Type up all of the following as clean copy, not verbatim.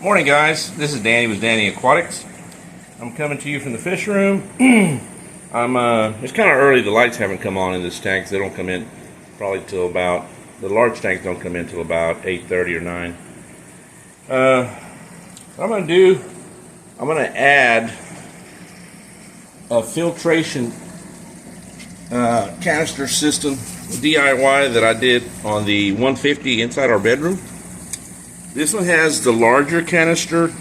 Morning guys, this is Danny with Danny Aquatics. I'm coming to you from the fish room. It's kind of early, the lights haven't come on in this tank. They don't come in probably till about, the large tanks don't come in till about 8:30 or 9. What I'm going to do, I'm going to add a filtration canister system DIY that I did on the 150 inside our bedroom. This one has the larger canister.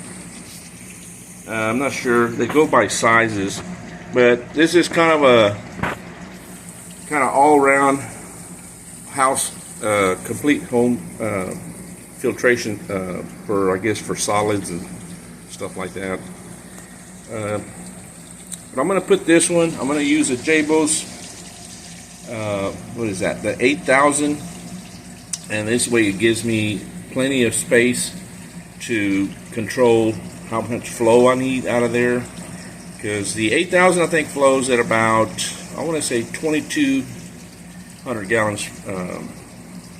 I'm not sure, they go by sizes, but this is kind of all-around house complete home filtration for, I guess, for solids and stuff like that. But I'm going to put this one, I'm going to use a Jabos, what is that, the 8000, and this way it gives me plenty of space to control how much flow I need out of there, because the 8000 I think flows at about, I want to say 2200 gallons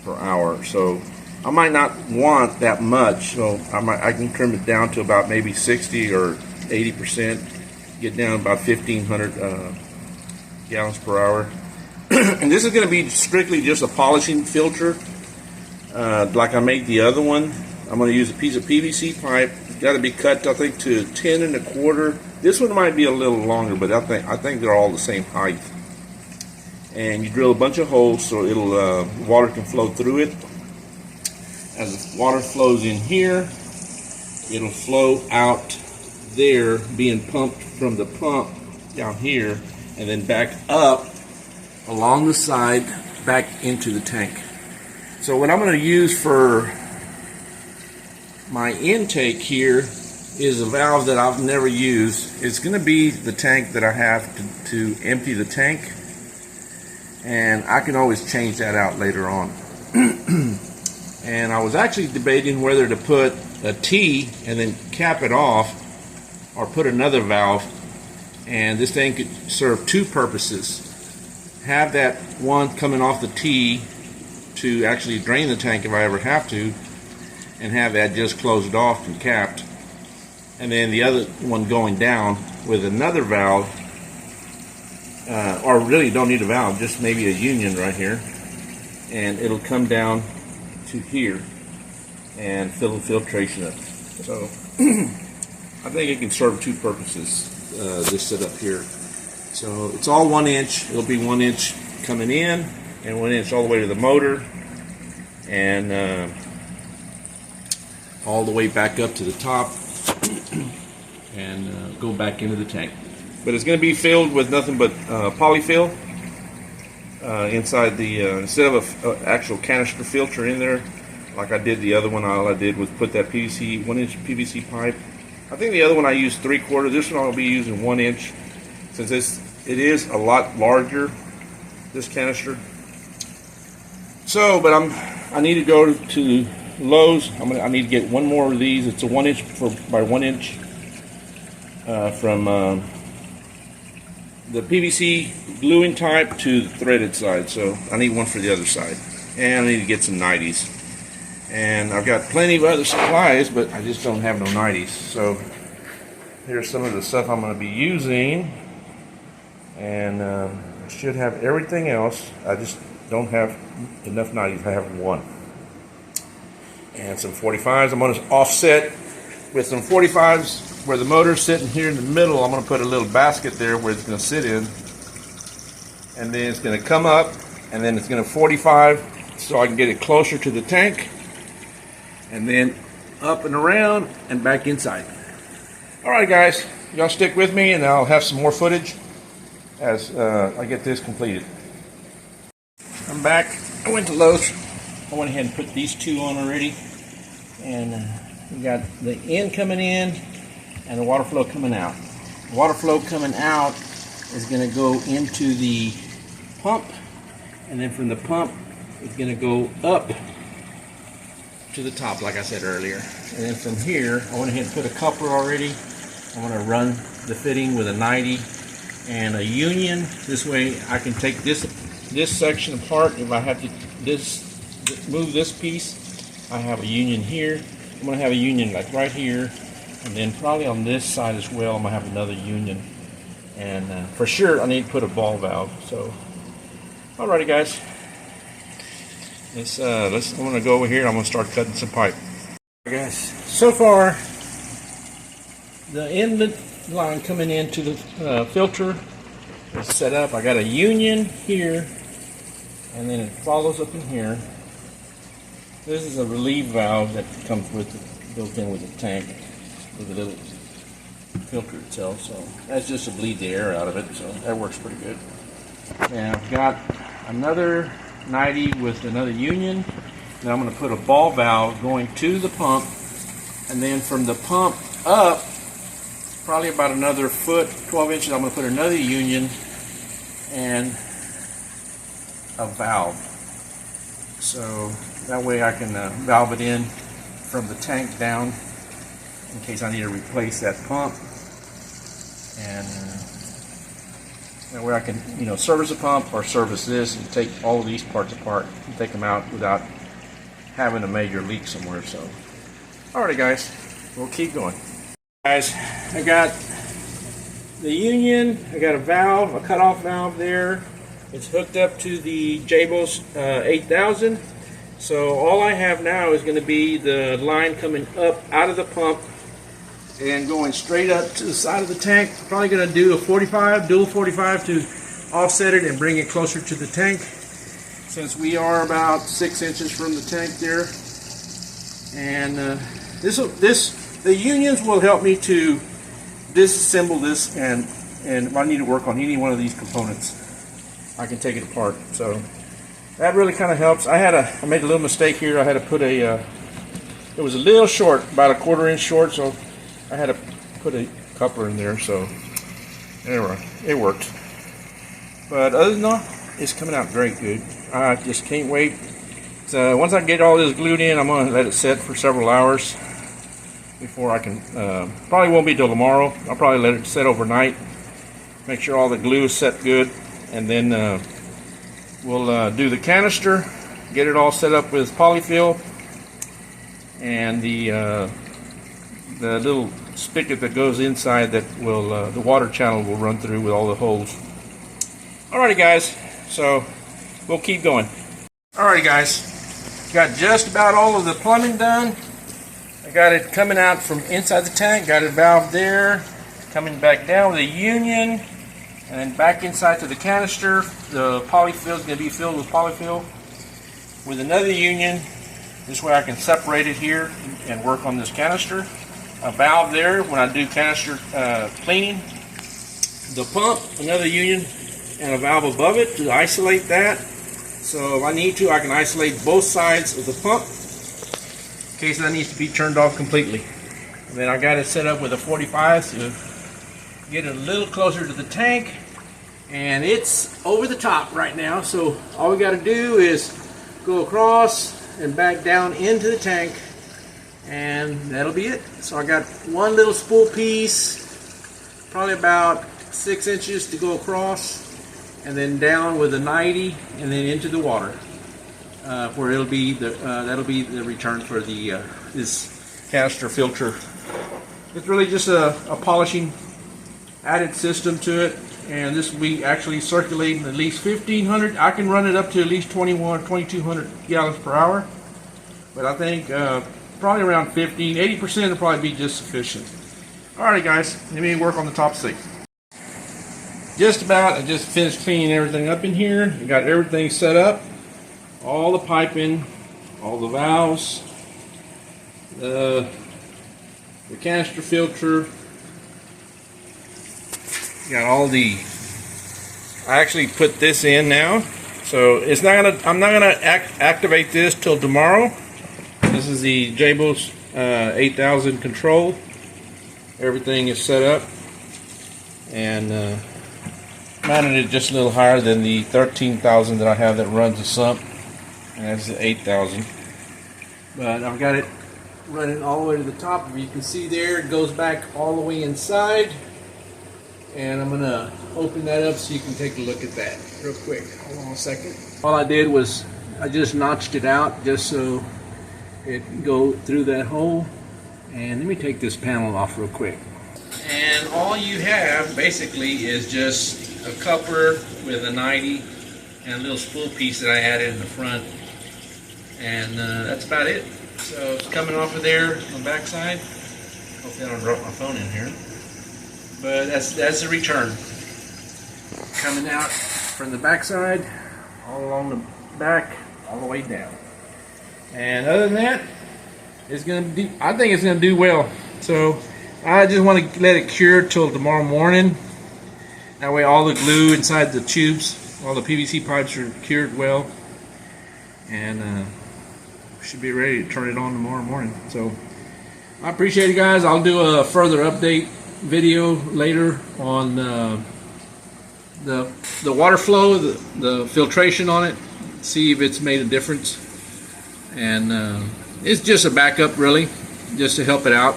per hour, so I might not want that much, so I can trim it down to about maybe 60 or 80%, get down about 1500 gallons per hour. And this is going to be strictly just a polishing filter, like I made the other one. I'm going to use a piece of PVC pipe. It's got to be cut, I think, to 10 1/4. This one might be a little longer, but I think they're all the same height. And you drill a bunch of holes so it'll water can flow through it. As the water flows in here, it'll flow out there, being pumped from the pump down here, and then back up along the side back into the tank. So what I'm going to use for my intake here is a valve that I've never used. It's going to be the tank that I have to empty the tank, and I can always change that out later on. And I was actually debating whether to put a T and then cap it off, or put another valve, and this thing could serve two purposes. Have that one coming off the T to actually drain the tank if I ever have to, and have that just closed off and capped, and then the other one going down with another valve, or really don't need a valve, just maybe a union right here, and it'll come down to here and fill the filtration up. So I think it can serve two purposes, this setup here. So it's all 1 inch. It'll be 1 inch coming in and 1 inch all the way to the motor, and all the way back up to the top, and go back into the tank. But it's going to be filled with nothing but polyfill inside the, instead of an actual canister filter in there like I did the other one. All I did was put that PVC 1 inch PVC pipe. I think the other one I used 3/4. This one I'll be using 1 inch, since it is a lot larger, this canister. So, but I need to go to Lowe's. I need to get one more of these. It's a 1 inch by 1 inch from the PVC gluing type to the threaded side. So I need one for the other side, and I need to get some 90s. And I've got plenty of other supplies, but I just don't have no 90s. So here's some of the stuff I'm going to be using, and I should have everything else. I just don't have enough 90s. I have one. And some 45s. I'm going to offset with some 45s where the motor's sitting here in the middle. I'm going to put a little basket there where it's going to sit in, and then it's going to come up, and then it's going to 45 so I can get it closer to the tank, and then up and around and back inside. Alright guys, y'all stick with me, and I'll have some more footage as I get this completed. I'm back. I went to Lowe's. I went ahead and put these two on already, and we got the in coming in and the water flow coming out. The water flow coming out is going to go into the pump, and then from the pump it's going to go up to the top, like I said earlier. And then from here, I went ahead and put a coupler already. I'm going to run the fitting with a 90 and a union. This way I can take this section apart. If I have to move this piece, I have a union here, I'm going to have a union like right here, and then probably on this side as well I'm going to have another union. And for sure I need to put a ball valve. So alrighty guys, I'm going to go over here. I'm going to start cutting some pipe. Alright guys, so far the inlet line coming into the filter is set up. I got a union here, and then it follows up in here. This is a relief valve that comes with it, built in with the tank, with the little filter itself. So that's just to bleed the air out of it. So that works pretty good. And I've got another 90 with another union. Now I'm going to put a ball valve going to the pump, and then from the pump up, probably about another foot, 12 inches, I'm going to put another union and a valve. So that way I can valve it in from the tank down in case I need to replace that pump. And that way I can, service the pump or service this and take all of these parts apart and take them out without having a major leak somewhere. So, alrighty guys, we'll keep going. Guys, I got the union, I got a valve, a cutoff valve there. It's hooked up to the Jabil's 8000. So all I have now is going to be the line coming up out of the pump and going straight up to the side of the tank. Probably going to do a 45, dual 45 to offset it and bring it closer to the tank, since we are about 6 inches from the tank there. And the unions will help me to disassemble this, and if I need to work on any one of these components, I can take it apart. So that really kind of helps. I made a little mistake here. I had to put it was a little short, about a 1/4 inch short, so I had to put a coupler in there. So anyway, it worked. But other than that, it's coming out very good. I just can't wait. So once I get all this glued in, I'm going to let it set for several hours before I can, probably won't be till tomorrow. I'll probably let it set overnight, make sure all the glue is set good, and then we'll do the canister, get it all set up with polyfill, and the little spigot that goes inside that will, the water channel will run through with all the holes. Alrighty guys, so we'll keep going. Alrighty guys, got just about all of the plumbing done. I got it coming out from inside the tank, got a valve there, coming back down with a union, and then back inside to the canister. The polyfill is going to be filled with polyfill with another union. This way I can separate it here and work on this canister. A valve there when I do canister cleaning. The pump, another union, and a valve above it to isolate that. So if I need to, I can isolate both sides of the pump in case that needs to be turned off completely. And then I got it set up with a 45 to get it a little closer to the tank, and it's over the top right now. So all we got to do is go across and back down into the tank, and that'll be it. So I got one little spool piece, probably about 6 inches to go across, and then down with a 90, and then into the water, where it'll be that'll be the return for the this canister filter. It's really just a polishing added system to it, and this will be actually circulating at least 1,500. I can run it up to at least 2,200 gallons per hour, but I think probably around 80% will probably be just sufficient. Alright guys, let me work on the top sink. Just about, I just finished cleaning everything up in here. I got everything set up, all the piping, all the valves, the canister filter. Got all the. I actually put this in now, so it's not gonna. I'm not gonna activate this till tomorrow. This is the Jabil's 8000 control. Everything is set up, and mounted it just a little higher than the 13,000 that I have that runs the sump, and that's the 8,000. But I've got it running all the way to the top. If you can see there, it goes back all the way inside, and I'm gonna open that up so you can take a look at that real quick. Hold on a second. All I did was I just notched it out just so it go through that hole. And let me take this panel off real quick. And all you have basically is just a coupler with a 90 and a little spool piece that I added in the front. And that's about it. So it's coming off of there on the back side. Hopefully I don't drop my phone in here. But that's the return. Coming out from the back side, all along the back, all the way down. And other than that, it's gonna do, I think it's gonna do well. So I just want to let it cure till tomorrow morning. That way all the glue inside the tubes, all the PVC pipes are cured well. And should be ready to turn it on tomorrow morning. So I appreciate it, guys. I'll do a further update video later on the water flow, the filtration on it, see if it's made a difference. And it's just a backup, really, just to help it out.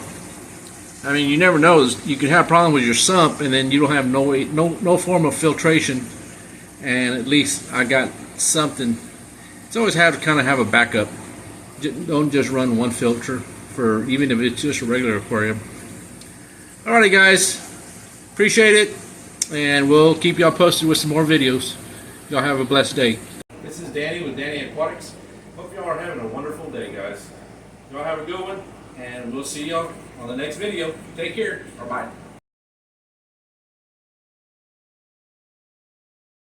I mean, you never know. You could have a problem with your sump, and then you don't have no form of filtration. And at least I got something. It's always have to kind of have a backup. Don't just run one filter for, even if it's just a regular aquarium. Alrighty, guys, appreciate it, and we'll keep y'all posted with some more videos. Y'all have a blessed day. This is Danny with Danny Aquatics. Hope y'all are having a wonderful day, guys. Y'all have a good one, and we'll see y'all on the next video. Take care. Bye-bye.